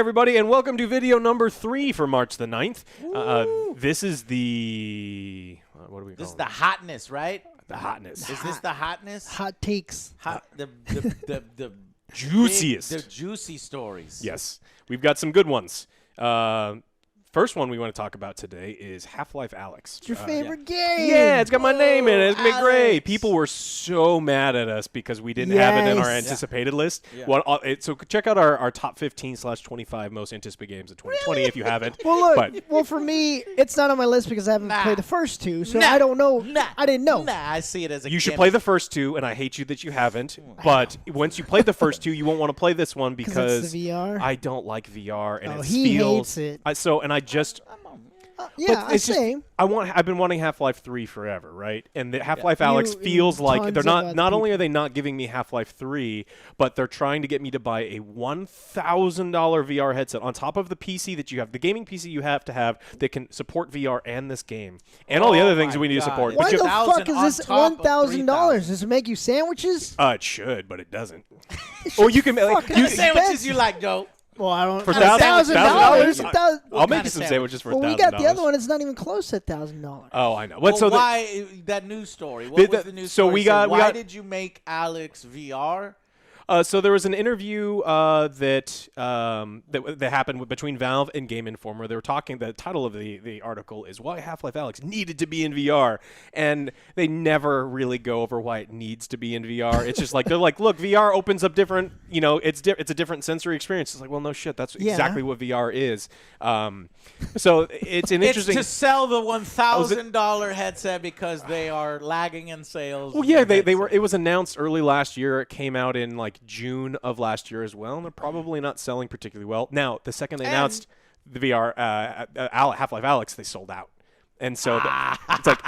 everybody, and welcome to video number 3 for March the 9th. This is the... what do we call it? This is the hotness, right? The hotness. Is this the hotness? Hot takes. The Juiciest. The juicy stories. Yes. We've got some good ones. First one we want to talk about today is Half-Life Alyx. It's your favorite game. Yeah, it's got my name in it. It's been great. Alex. People were so mad at us because we didn't have it in our Yes. anticipated list. Yeah. So check out our top 15/25 most anticipated games of 2020 if you haven't. Well, look. But Well, for me, it's not on my list because I haven't Nah. played the first two, so Nah. I don't know. Nah. I didn't know. Nah, I see it as a you should gimmick. play the first two, and I hate you that you haven't. But once you play the first two, you won't want to play this one because it's the VR. I don't like VR, and Oh, it he feels. hates it. Yeah, It's just- same. I've been wanting Half-Life 3 forever, right? And the Half-Life You Alyx and feels like tons they're of not. other Not only people. are they not giving me Half-Life 3, but they're trying to get me to buy a $1,000 VR headset on top of the PC that you have, the gaming PC you have to have that can support VR and this game and all the Oh other things my we need to God. support. Why But you- the fuck 1,000 is on this top of $1,000? Does it make you sandwiches? it should, but it doesn't. Or you can. Like, fucking you, What sandwiches expensive. you like, Joe? Well, I don't. For $1,000. $1,000? I'll make kind you of some sandwich? sandwiches for Well, we $1,000. got the other one. It's not even close to $1,000. Oh, I know. Well, So why that news story? What The- was the- the news so story? we got- why we got- did you make Alyx VR? So there was an interview that happened between Valve and Game Informer. They were talking. The title of the article is "Why Half-Life Alyx Needed to Be in VR," and they never really go over why it needs to be in VR. It's just like they're like, "Look, VR opens up different. It's a different sensory experience." It's like, well, no shit. That's Yeah. exactly what VR is. So it's an interesting. It's to sell the $1,000 headset because they are lagging in sales. Well, yeah, they were. It was announced early last year. It came out in like June of last year as well, and they're probably not selling particularly well. Now, the second they announced the VR Half-Life Alyx, they sold out, and so it's like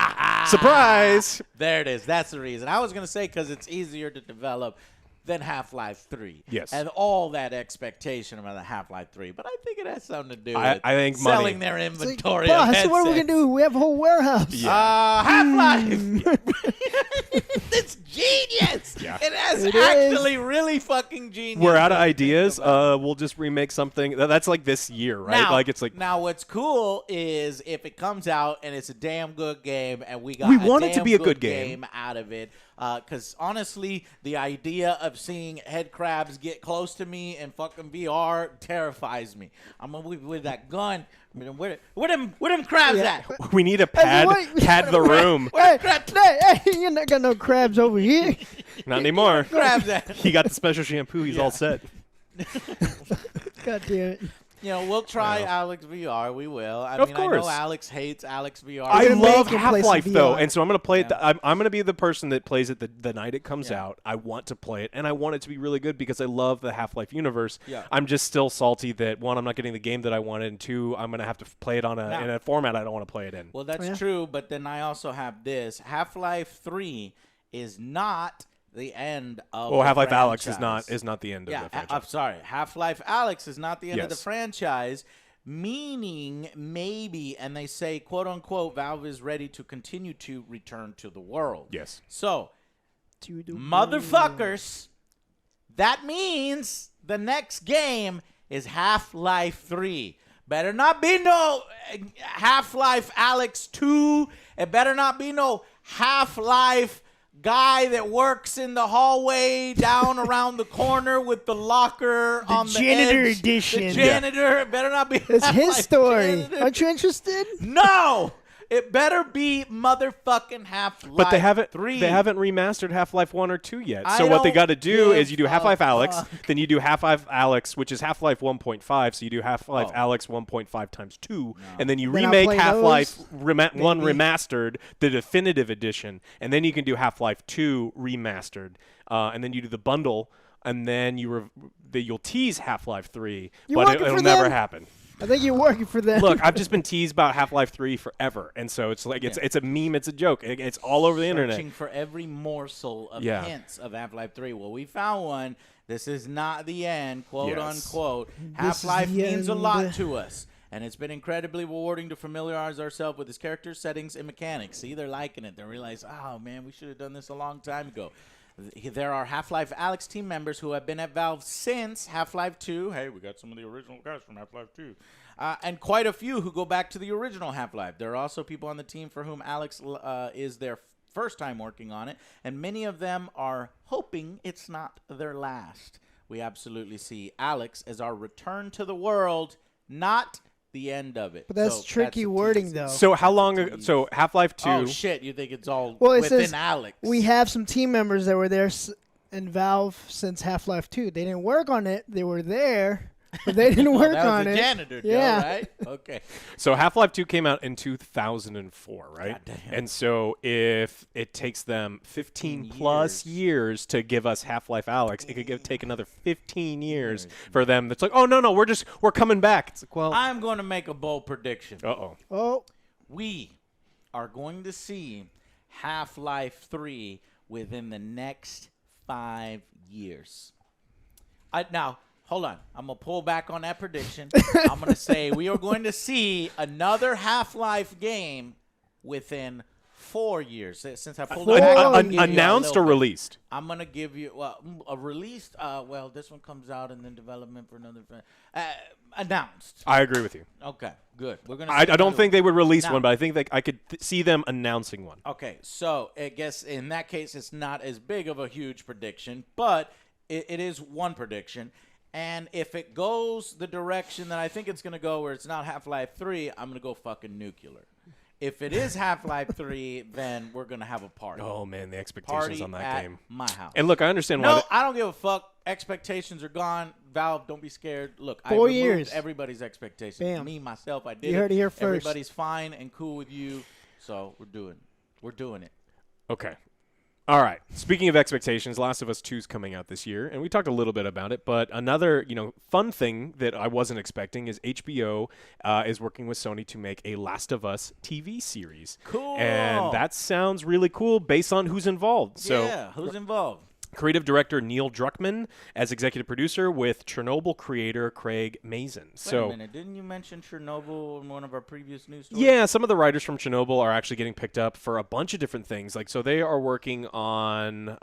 surprise. There it is. That's the reason. I was going to say because it's easier to develop than Half-Life 3. Yes. And all that expectation about the Half-Life 3. But I think it has something to do I with think money. selling their It's like, inventory of boss, headsets. what are we gonna do? We have a whole warehouse. Yeah. Half-Life. It's genius. Yeah. It has It actually really fucking genius. We're out of when you think ideas. about it. We'll just remake something. That's like this year, right? Now, Like it's like now what's cool is if it comes out and it's a damn good game and we got We a want it to damn be a good game. out of it. Because honestly, the idea of seeing head crabs get close to me in fucking VR terrifies me. I'm gonna with that gun. Where them crabs Yeah. at? we need a Hey, pad the room. Hey, hey, you're not got no crabs over here. Not anymore. Crabs at? He got the special shampoo. He's all set. God damn it. You know, we'll try Well. Alex VR. We will. I Of mean, I know course. Alex hates Alex VR. I gonna love make him play some Half-Life though, VR. and so I'm gonna play it. Yeah. I'm gonna be the person that plays it the night it comes Yeah. out. I want to play it, and I want it to be really good because I love the Half-Life universe. Yeah. I'm just still salty that one, I'm not getting the game that I wanted, and two, I'm gonna have to play it on Now- in a format I don't want to play it in. Well, that's Yeah. true, but then I also have this. Half-Life 3 is not the end of Well, the Half-Life Alyx franchise. is not the end Yeah, of the I'm franchise. sorry. Half-Life Alyx is not the end of the Yes. franchise, meaning maybe, and they say, quote unquote, Valve is ready to continue to return to the world. Yes. So, To the motherfuckers, that means the next game is Half-Life 3. Better not be no Half-Life Alyx 2. It better not be no Half-Life guy that works in the hallway down around the corner with the locker on the janitor edge. edition. The janitor. It better not be It's his Half-Life story. janitor. Aren't you interested? No! It better be motherfucking Half-Life But they haven't 3. remastered Half-Life 1 or 2 yet. I So what they don't got to do give is you do a Half-Life Alyx, fuck. then you do Half-Life Alyx, which is Half-Life 1.5, so you do Half-Life Oh. Alyx 1.5 times 2, and then you Then I'll remake play Half-Life those, 1 maybe. remastered, the definitive edition, and then you can do Half-Life 2 remastered, and then you do the bundle, and then you'll tease Half-Life 3, You but working it'll for never them? happen. I think you're working for them. Look, I've just been teased about Half-Life 3 forever, and so it's like it's a meme, it's a joke, it's all over the internet. Searching for every morsel of Yeah. hints of Half-Life 3. Well, we found one. This is not the end, quote Yes. unquote. This is Half-Life the means a end. lot to us. And it's been incredibly rewarding to familiarize ourselves with its characters, settings, and mechanics. See, they're liking it. They realize, oh, man, we should have done this a long time ago. There are Half-Life Alyx team members who have been at Valve since Half-Life 2. Hey, we got some of the original guys from Half-Life 2. And quite a few who go back to the original Half-Life. There are also people on the team for whom Alyx is their first time working on it, and many of them are hoping it's not their last. We absolutely see Alyx as our return to the world, not the end of it. But that's tricky a wording, tease. though. So how long ago? So Half-Life 2. Oh, shit. You think it's all Well, it within says Alyx. we have some team members that were there in Valve since Half-Life 2. They didn't work on it. They were there, but they didn't work that was on a it. janitor, Joe, Yeah. right? Okay. So Half-Life 2 came out in 2004, right? Goddamn. And so if it takes them 15 plus years to give us Half-Life Alyx, it could take another 15 years for them. It's like, oh, no, we're coming back. It's like, well, I'm going to make a bold prediction. uh-oh. Oh, We are going to see Half-Life 3 within the next 5 years. Now, hold on. I'm going to pull back on that prediction. I'm going to say we are going to see another Half-Life game within 4 years. Since I pulled it back, I'm gonna give you a Announced little or bit. released? I'm going to give you a released. Well, this one comes out and then development for another. Announced. I agree with you. Okay, good. We're gonna. I don't think they would release Now- one, but I think that I could see them announcing one. Okay, so I guess in that case, it's not as big of a huge prediction, but it is one prediction. And if it goes the direction that I think it's going to go, where it's not Half-Life 3, I'm going to go fucking nuclear. If it is Half-Life 3, then we're going to have a party. Oh, man, the expectations Party on that at game. my house. And look, I understand why. No, I don't give a fuck. Expectations are gone. Valve, don't be scared. Look, I 4 removed years. everybody's expectations. Bam. Me, myself, I did You it. heard it here first. Everybody's fine and cool with you, so we're doing it. Okay. All right. Speaking of expectations, Last of Us 2 is coming out this year, and we talked a little bit about it. But another, fun thing that I wasn't expecting is HBO is working with Sony to make a Last of Us TV series. Cool. And that sounds really cool based on who's involved. So, yeah, who's involved? creative director Neil Druckmann as executive producer with Chernobyl creator Craig Mazin. Wait a minute, didn't you mention Chernobyl in one of our previous news stories? Yeah, some of the writers from Chernobyl are actually getting picked up for a bunch of different things. So they are working on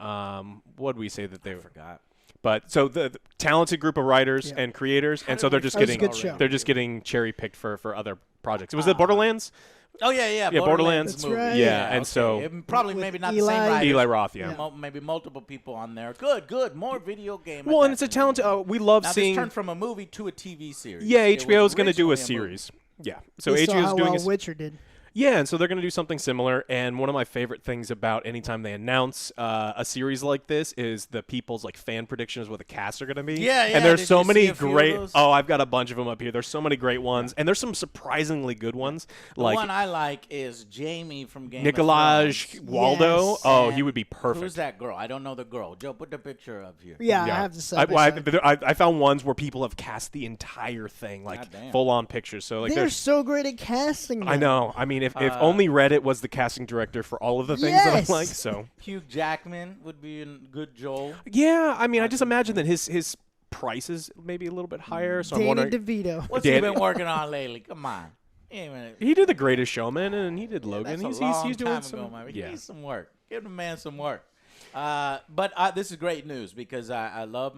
what did we say that they forgot. But so the talented group of writers and creators, and so they're just That was a getting good show. they're just getting cherry picked for other projects. Was it Borderlands? Oh yeah, Borderlands. That's movie. right. Yeah, and okay. so probably With maybe not Eli- the same writers. Eli Roth, yeah. Maybe multiple people on there. Good. More video game. Well, and it's a adaptation. talented. We love Now seeing. this turned from a movie to a TV series. Yeah, It HBO was is going to do a originally movie. series. Yeah, so you saw HBO is how doing well a Witcher did. Yeah, and so they're going to do something similar. And one of my favorite things about anytime they announce a series like this is the people's fan predictions of what the casts are going to be. Yeah. And there's Did so you see many a few of great. those? Oh, I've got a bunch of them up here. There's so many great ones, and there's some surprisingly good ones. The Like one I like is Jamie from Game Nicolaj of Thrones. Waldo. Yes. Oh, And he would be perfect. Who's that girl? I don't know the girl. Joe, put the picture up here. Yeah, I have to say. I found ones where people have cast the entire thing, Goddamn. full on pictures. So They're there's. so great at casting. I them. know. I mean, if only Reddit was the casting director for all of the things that Yes. I like. So Hugh Jackman would be a good Joel. yeah, I mean, I just imagine that his price is maybe a little bit higher. So I'm Danny wondering. DeVito. What's Dan- he been working on lately? Come on. He did The Greatest Showman, and he did Logan. That's He's a long doing time some. ago, man. He Yeah. needs some work. Give the man some work. But this is great news because I love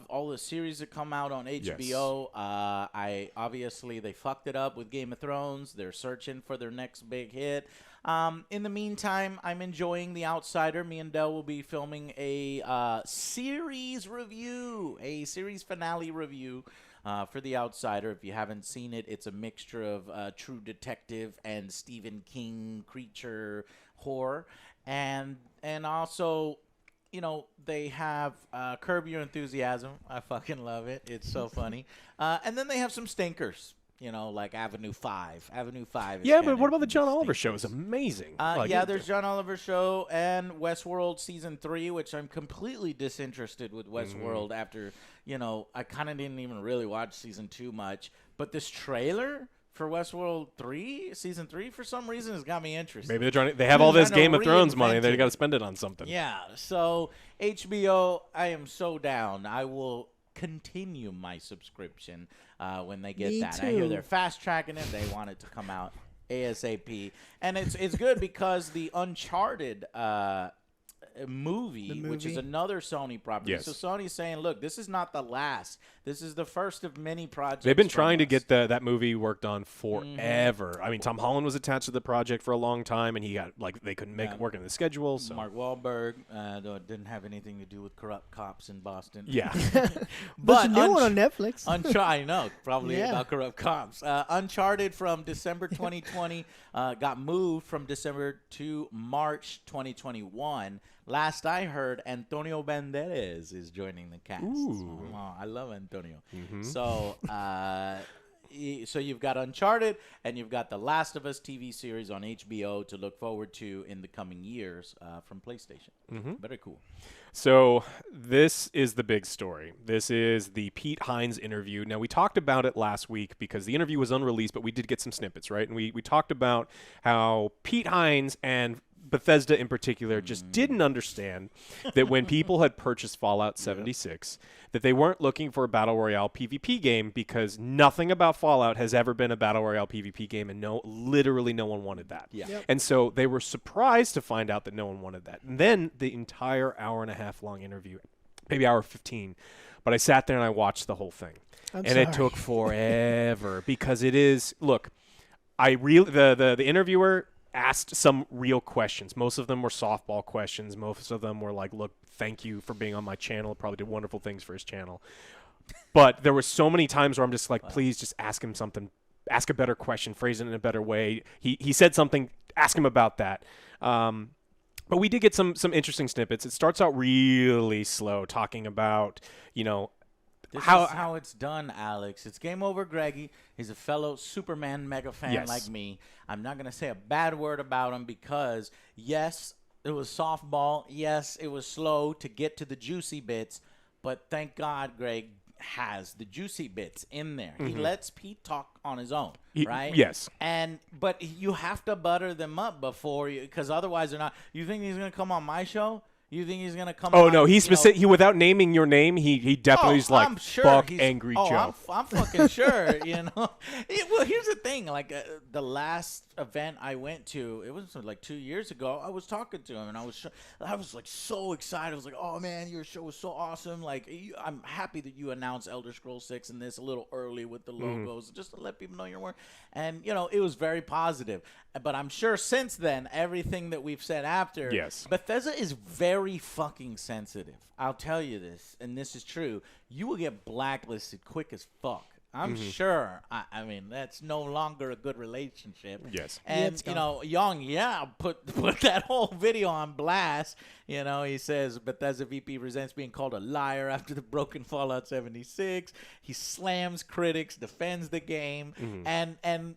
all the series that come out on HBO. I obviously they fucked it up with Game of Thrones. They're searching for their next big hit. In the meantime, I'm enjoying The Outsider. Me and Dell will be filming a series finale review for The Outsider. If you haven't seen it, it's a mixture of True Detective and Stephen King creature horror, and also, they have Curb Your Enthusiasm. I fucking love it. It's so funny. And then they have some stinkers. Like Avenue 5. Avenue 5 is Yeah, kinda but what about the John Oliver stinkers. show? It's amazing. There's John Oliver show and Westworld season 3, which I'm completely disinterested with Westworld after, I kind of didn't even really watch season 2 much. But this trailer for Westworld 3, season 3, for some reason has got me interested. Maybe they're trying. They have all this Trying to Game of Thrones money. reinvent They it. got to spend it on something. Yeah, so HBO, I am so down. I will continue my subscription when they get Me that. I hear too. they're fast tracking it. They want it to come out ASAP, and it's good because the Uncharted movie, which is another Sony property. Yes. So Sony's saying, look, this is not the last. This is the first of many projects. They've been trying to get that movie worked on forever. I mean, Tom Holland was attached to the project for a long time, and he got they couldn't make it work in the schedule. So Mark Wahlberg didn't have anything to do with corrupt cops in Boston. yeah, But a new one on Netflix. I know, probably about corrupt cops. Uncharted from December 2020 got moved from December to March 2021. Last I heard, Antonio Banderas is joining the cast. Ooh. Oh, I love Antonio. So, so you've got Uncharted, and you've got the Last of Us TV series on HBO to look forward to in the coming years from PlayStation. Very cool. So this is the big story. This is the Pete Hines interview. Now, we talked about it last week because the interview was unreleased, but we did get some snippets, right? And we talked about how Pete Hines and Bethesda in particular just didn't understand that when people had purchased Fallout 76, that they weren't looking for a Battle Royale PvP game because nothing about Fallout has ever been a Battle Royale PvP game, and literally no one wanted that. And so they were surprised to find out that no one wanted that. And then the entire hour-and-a-half long interview, maybe hour 15, but I sat there and I watched the whole thing. It took forever because it is, look, the interviewer asked some real questions. Most of them were softball questions. Most of them were like, look, thank you for being on my channel. Probably did wonderful things for his channel. But there were so many times where I'm just like, please just ask him something. Ask a better question. Phrase it in a better way. He said something. Ask him about that. But we did get some interesting snippets. It starts out really slow, talking about, This is how it's done, Alex. It's game over, Greggy. He's a fellow Superman mega fan like me. I'm not going to say a bad word about him because, yes, it was softball. Yes, it was slow to get to the juicy bits. But thank God Greg has the juicy bits in there. He lets Pete talk on his own, right? Yes. But you have to butter them up before you, because otherwise they're not. You think he's going to come on my show? You think he's gonna come? Oh no, he's specific. He, without naming your name, he definitely is like, I'm sure fuck Angry Joe. I'm fucking sure. Well, here's the thing. Like the last event I went to, it was like 2 years ago. I was talking to him, and I was like so excited. I was like, oh man, your show was so awesome. Like I'm happy that you announced Elder Scrolls 6 and this a little early with the logos, just to let people know your work. And it was very positive. But I'm sure since then, everything that we've said after, Bethesda is very fucking sensitive. I'll tell you this, and this is true. You will get blacklisted quick as fuck. I'm sure. I mean, that's no longer a good relationship. Yes. And, Young, put that whole video on blast. He says Bethesda VP resents being called a liar after the broken Fallout 76. He slams critics, defends the game. And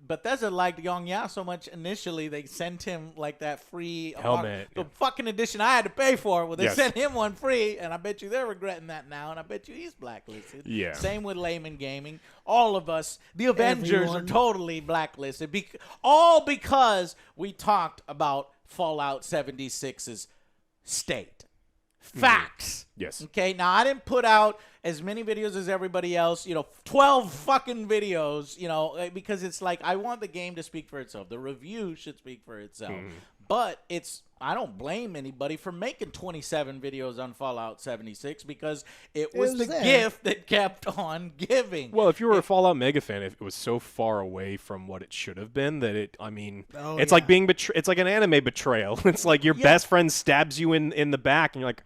Bethesda liked Young so much initially, they sent him like that free helmet. The fucking edition I had to pay for. Well, they sent him one free, and I bet you they're regretting that now, and I bet you he's blacklisted. Yeah. Same with Layman Gaming. All of us, the Avengers, are totally blacklisted. All because we talked about Fallout 76's state. Facts. Yes. Okay, now I didn't put out as many videos as everybody else, 12 fucking videos, because it's like I want the game to speak for itself. The review should speak for itself. But I don't blame anybody for making 27 videos on Fallout 76 because it was the gift that kept on giving. Well, if you were a Fallout mega fan, if it was so far away from what it should have been that it's like being it's like an anime betrayal. It's like your best friend stabs you in the back and you're like,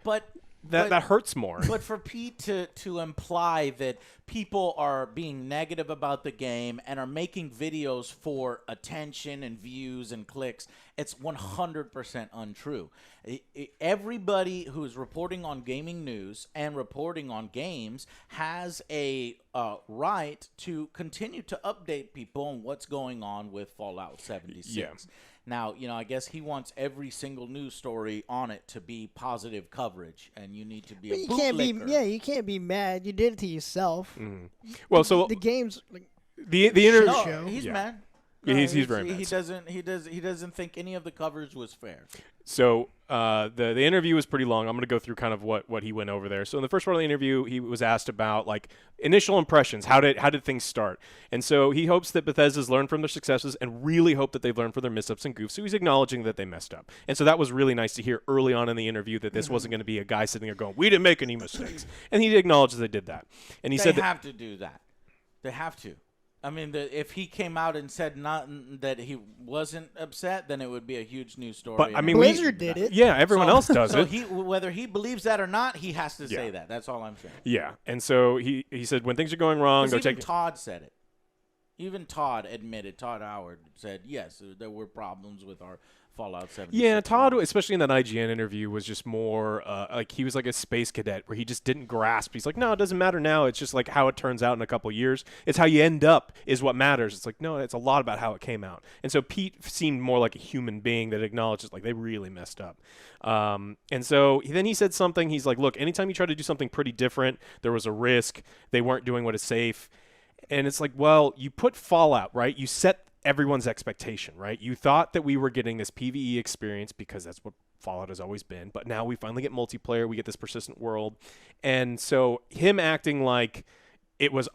that hurts more. But for Pete to imply that people are being negative about the game and are making videos for attention and views and clicks, it's 100% untrue. Everybody who is reporting on gaming news and reporting on games has a right to continue to update people on what's going on with Fallout 76. Yeah. Now, I guess he wants every single news story on it to be positive coverage, and you need to be a bootlicker. You can't be mad. You did it to yourself. Well, so the game's like the interview. No, he's mad. He's It's- very mad. He doesn't think any of the covers was fair. So the interview was pretty long. I'm going to go through kind of what he went over there. So in the first part of the interview, he was asked about like initial impressions. How did things start? And so he hopes that Bethesda's learned from their successes and really hope that they've learned from their missteps and goofs. So he's acknowledging that they messed up. And so that was really nice to hear early on in the interview that this wasn't going to be a guy sitting there going, "We didn't make any mistakes." And he acknowledges they did that. And he said They have to do that. They have to. I mean, if he came out and said that he wasn't upset, then it would be a huge news story. But I mean, Blizzard did it. Yeah, everyone else does so it. whether he believes that or not, he has to say that. That's all I'm saying. Yeah, and so he said when things are going wrong, go Even take. Todd said it. Even Todd admitted. Todd Howard said yes, there were problems with our Fallout 76. Yeah, Todd, especially in that IGN interview, was just more like he was like a space cadet where he just didn't grasp. He's like, no, it doesn't matter now. It's just like how it turns out in a couple of years. It's how you end up is what matters. It's like, no, it's a lot about how it came out. And so Pete seemed more like a human being that acknowledges like they really messed up. And so then he said something. He's like, look, anytime you try to do something pretty different, there was a risk. They weren't doing what is safe. And it's like, well, you put Fallout, right? You set everyone's expectation, right? You thought that we were getting this PvE experience because that's what Fallout has always been, but now we finally get multiplayer, we get this persistent world. And so him acting like it was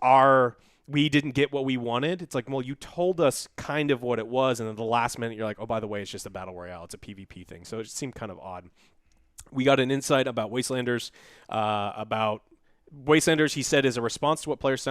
we didn't get what we wanted, it's like, well, you told us kind of what it was, and then the last minute you're like, oh, by the way, it's just a battle royale, it's a PvP thing. So it just seemed kind of odd. We got an insight about Wastelanders, Wastelanders, he said, is a response to what players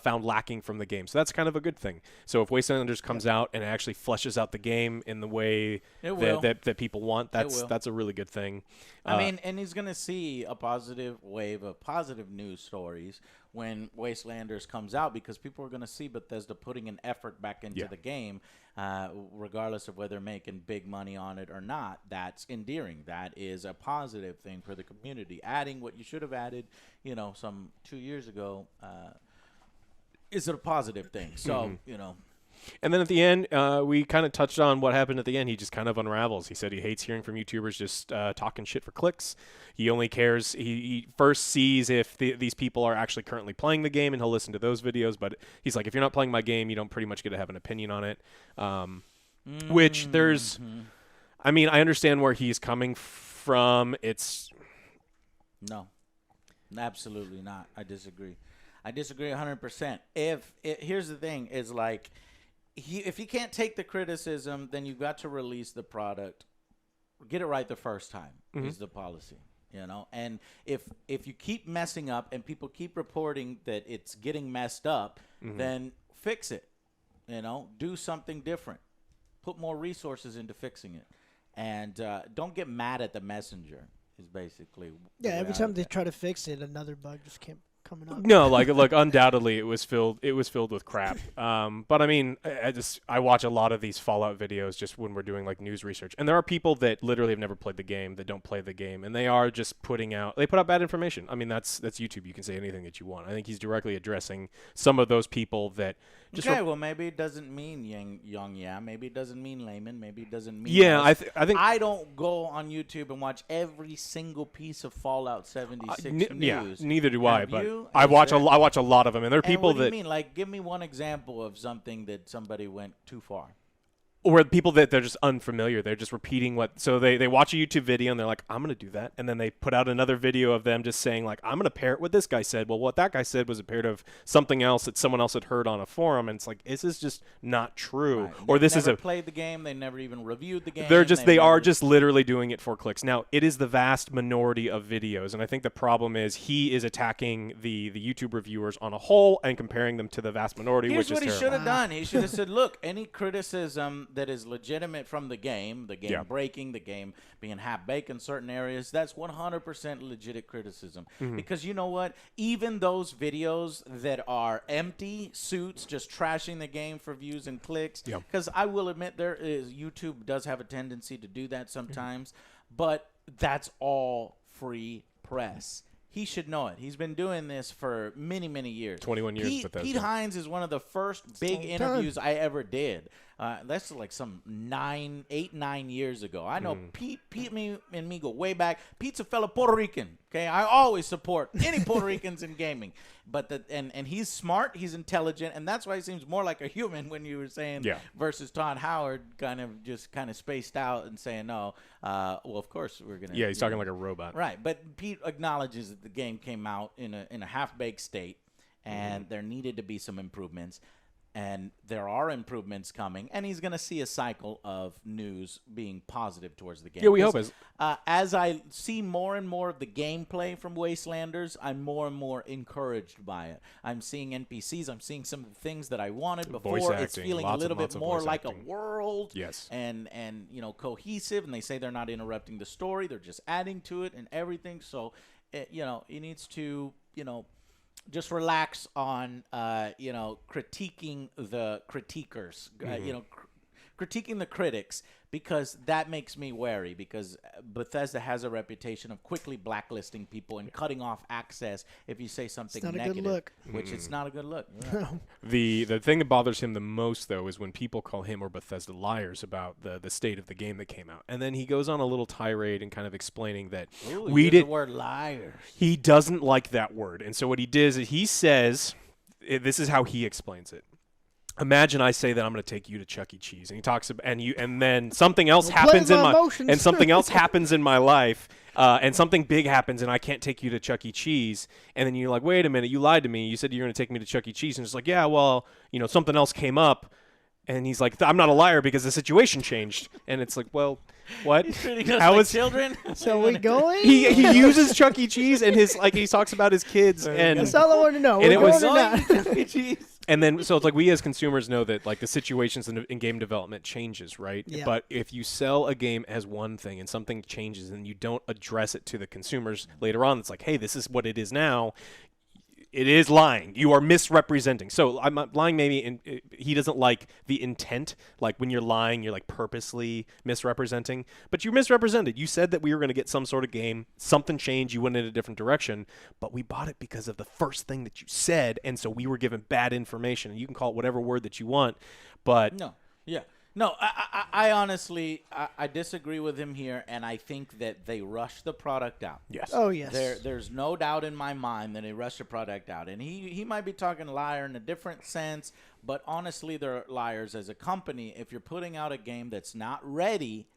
found lacking from the game. So that's kind of a good thing. So if Wastelanders comes out and it actually fleshes out the game in the way that people want, that's a really good thing. I mean, and he's going to see a positive wave of positive news stories when Wastelanders comes out because people are going to see Bethesda putting an effort back into the game, regardless of whether they're making big money on it or not. That's endearing. That is a positive thing for the community. Adding what you should have added, some 2 years ago, is a positive thing. So, And then at the end, we kind of touched on what happened at the end. He just kind of unravels. He said he hates hearing from YouTubers just talking shit for clicks. He only cares. He first sees if these people are actually currently playing the game, and he'll listen to those videos. But he's like, if you're not playing my game, you don't pretty much get to have an opinion on it. Which there's, I mean, I understand where he's coming from. No, absolutely not. I disagree. I disagree 100%. Here's the thing: is like, if you can't take the criticism, then you've got to release the product. Get it right the first time is the policy, And if you keep messing up and people keep reporting that it's getting messed up, then fix it. Do something different. Put more resources into fixing it, and don't get mad at the messenger. Is basically every time they try to fix it, another bug just kept coming up. No, like undoubtedly it was filled with crap. But I mean, I watch a lot of these Fallout videos just when we're doing like news research, and there are people that literally have never played the game, that don't play the game, and they are just put out bad information. I mean, that's YouTube. You can say anything that you want. I think he's directly addressing some of those people that just well, maybe it doesn't mean young, maybe it doesn't mean layman, maybe it doesn't mean I think I don't go on YouTube and watch every single piece of Fallout 76 news. Yeah, neither do I. But you? I watch a lot of them, and there are people what do that. You mean? Like, give me one example of something that somebody went too far. Or people that they're just unfamiliar. They're just repeating so they watch a YouTube video and they're like, I'm going to do that. And then they put out another video of them just saying like, I'm going to parrot what this guy said. Well, what that guy said was a parrot of something else that someone else had heard on a forum. And it's like, this is just not true. Right. Or this never played the game. They never even reviewed the game. They are just literally doing it for clicks. Now, it is the vast minority of videos. And I think the problem is he is attacking the YouTube reviewers on a whole and comparing them to the vast minority, Here's which is what he terrible. should have done. He should have said, look, any criticism that is legitimate from the game breaking, the game being half-baked in certain areas, that's 100% legit criticism. Because you know what? Even those videos that are empty suits, just trashing the game for views and clicks, because I will admit YouTube does have a tendency to do that sometimes, but that's all free press. He should know it. He's been doing this for many, many years. 21 years. Pete Hines is one of the first big interviews I ever did. That's like some 9 years ago. I know Pete and me go way back. Pete's a fellow Puerto Rican. Okay, I always support any Puerto Ricans in gaming. But and he's smart, he's intelligent, and that's why he seems more like a human when you were saying versus Todd Howard kind of spaced out and saying no. Well, of course we're gonna. Yeah, he's talking like a robot. Right, but Pete acknowledges that the game came out in a half-baked state, and there needed to be some improvements. And there are improvements coming, and he's going to see a cycle of news being positive towards the game. Yeah, we hope it. As I see more and more of the gameplay from Wastelanders, I'm more and more encouraged by it. I'm seeing NPCs. I'm seeing some of the things that I wanted before. Voice acting, it's feeling a little bit more like a world. Yes. And cohesive. And they say they're not interrupting the story. They're just adding to it and everything. So, he needs to, just relax on, critiquing the critiquers, critiquing the critics, because that makes me wary, because Bethesda has a reputation of quickly blacklisting people and cutting off access if you say something negative. It's not a good look. Which it's not a good look. No. The thing that bothers him the most, though, is when people call him or Bethesda liars about the state of the game that came out. And then he goes on a little tirade and kind of explaining that we did the word liars. He doesn't like that word. And so what he does is he says, this is how he explains it. Imagine I say that I'm going to take you to Chuck E. Cheese, and he talks about, and then something else happens in my emotions. and something else happens in my life, and something big happens, and I can't take you to Chuck E. Cheese, and then you're like, wait a minute, you lied to me. You said you're going to take me to Chuck E. Cheese, and it's like, yeah, well, something else came up, and he's like, I'm not a liar because the situation changed, and it's like, well, what? How is children? So we going? He uses Chuck E. Cheese and he talks about his kids, and that's all I want to know. And We're it was Chuck E. Cheese. And then, so it's like we as consumers know that like the situations in game development changes, right? Yeah. But if you sell a game as one thing and something changes and you don't address it to the consumers later on, it's like, hey, this is what it is now. It is lying. You are misrepresenting. So I'm lying maybe he doesn't like the intent. Like when you're lying, you're like purposely misrepresenting. But you misrepresented. You said that we were going to get some sort of game. Something changed. You went in a different direction. But we bought it because of the first thing that you said. And so we were given bad information. And you can call it whatever word that you want. But no. Yeah. No, I honestly, I disagree with him here, and I think that they rushed the product out. Yes. Oh, yes. There's no doubt in my mind that they rushed the product out. And he might be talking liar in a different sense, but honestly, they're liars as a company. If you're putting out a game that's not ready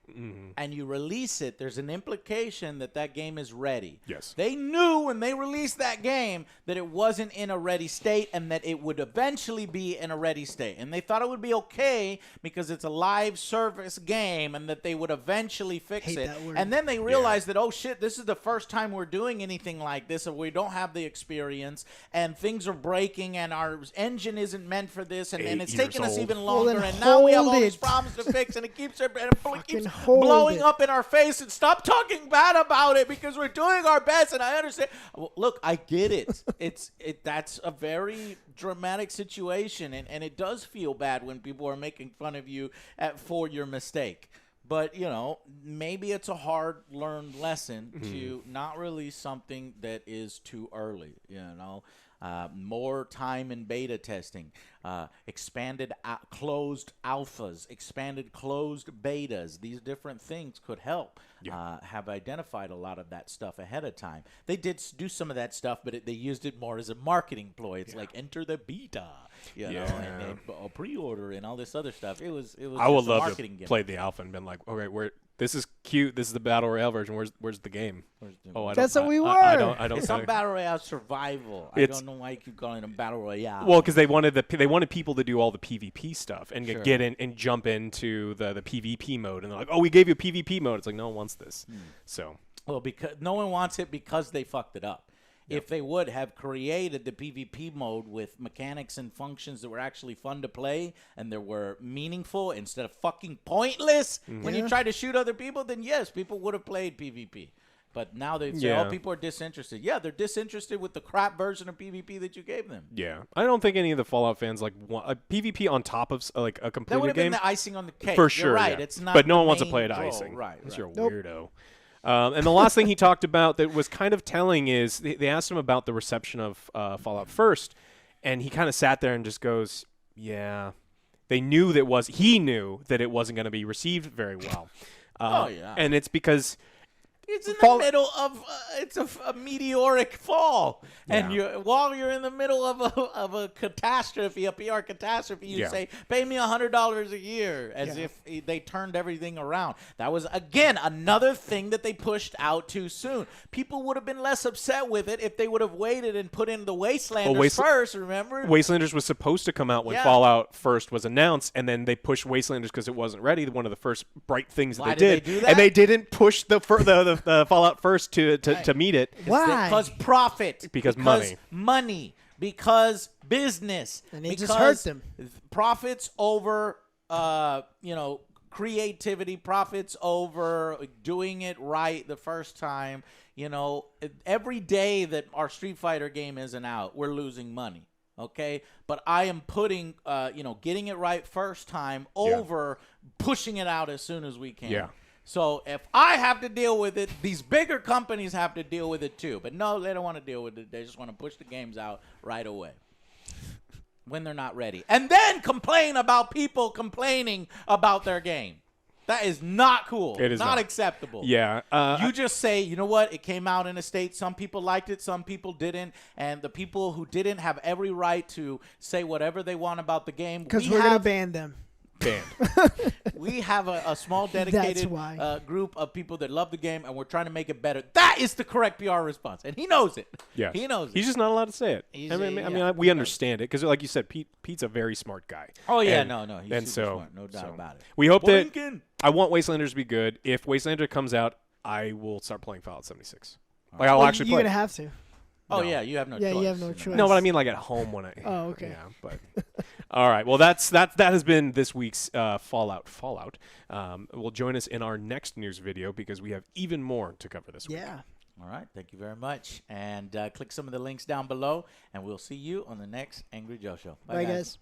and you release it, there's an implication that that game is ready. Yes. They knew when they released that game that it wasn't in a ready state and that it would eventually be in a ready state. And they thought it would be okay because it's a live service game and that they would eventually fix Hate it. that word. And then they realized that, oh, shit, this is the first time we're doing anything like this, or we don't have the experience, and things are breaking, and our engine isn't meant for this, and it's taking us even longer, and now we have all these problems to fix, and it keeps blowing up in our face, and stop talking bad about it because we're doing our best, and I understand. Well, look, I get it. That's a very dramatic situation, and it does feel bad when people are making fun of you for your mistake. But, maybe it's a hard-learned lesson to not release something that is too early, more time in beta testing, expanded closed alphas, expanded closed betas. These different things could help have identified a lot of that stuff ahead of time. They did do some of that stuff, but they used it more as a marketing ploy. It's like enter the beta, and pre-order and all this other stuff. It was I would just a love marketing to gimmick. play the alpha and been like, okay, this is cute. This is the battle royale version. Where's the game? That's what we were. I don't. It's not battle royale survival. I don't know why you keep calling them battle royale. Well, because they wanted people to do all the PvP stuff and get in and jump into the PvP mode, and they're like, oh, we gave you a PvP mode. It's like no one wants this. So because no one wants it because they fucked it up. If they would have created the PvP mode with mechanics and functions that were actually fun to play and that were meaningful instead of fucking pointless when you try to shoot other people, then yes, people would have played PvP. But now they say, oh, people are disinterested. Yeah, they're disinterested with the crap version of PvP that you gave them. Yeah. I don't think any of the Fallout fans want a PvP on top of like a completed game. That would have been the icing on the cake. For sure. You're right. Yeah. It's not but no one wants to main play it role. icing. Right. You're a weirdo. And the last thing he talked about that was kind of telling is they asked him about the reception of Fallout First, and he kind of sat there and just goes, yeah, He knew that it wasn't going to be received very well. Oh, yeah. And it's because it's in the middle of it's a meteoric fall, and while you're in the middle of a catastrophe, a PR catastrophe, you say, "Pay me $100 a year," as if they turned everything around. That was again another thing that they pushed out too soon. People would have been less upset with it if they would have waited and put in the Wastelanders first. Remember, Wastelanders was supposed to come out when Fallout first was announced, and then they pushed Wastelanders because it wasn't ready. One of the first bright things that they did, do that? And they didn't push the Fallout first to meet it. Why? Because profit. Because money. Because business. And it just hurt them. Profits over, creativity. Profits over doing it right the first time. Every day that our Street Fighter game isn't out, we're losing money. Okay, but I am putting, getting it right first time over pushing it out as soon as we can. Yeah. So if I have to deal with it, these bigger companies have to deal with it too. But no, they don't want to deal with it. They just want to push the games out right away when they're not ready. And then complain about people complaining about their game. That is not cool. It is not acceptable. Yeah. You just say, you know what? It came out in a state. Some people liked it. Some people didn't. And the people who didn't have every right to say whatever they want about the game. Because we're going to ban them. We have a small dedicated group of people that love the game, and we're trying to make it better. That is the correct PR response, and he knows it. Yeah, he knows it. He's just not allowed to say it. We understand it because, like you said, Pete's a very smart guy. Oh yeah, he's super smart, no doubt about it. We hope that I want Wastelanders to be good. If Wastelander comes out, I will start playing Fallout 76. Like I'll actually play. You're gonna have to. Oh yeah, you have no choice. Yeah, you have no choice. No, but I mean like at home when I. Oh, okay. Yeah, but all right. Well, that has been this week's Fallout. Will join us in our next news video because we have even more to cover this week. Yeah. All right. Thank you very much. And click some of the links down below, and we'll see you on the next Angry Joe Show. Bye guys.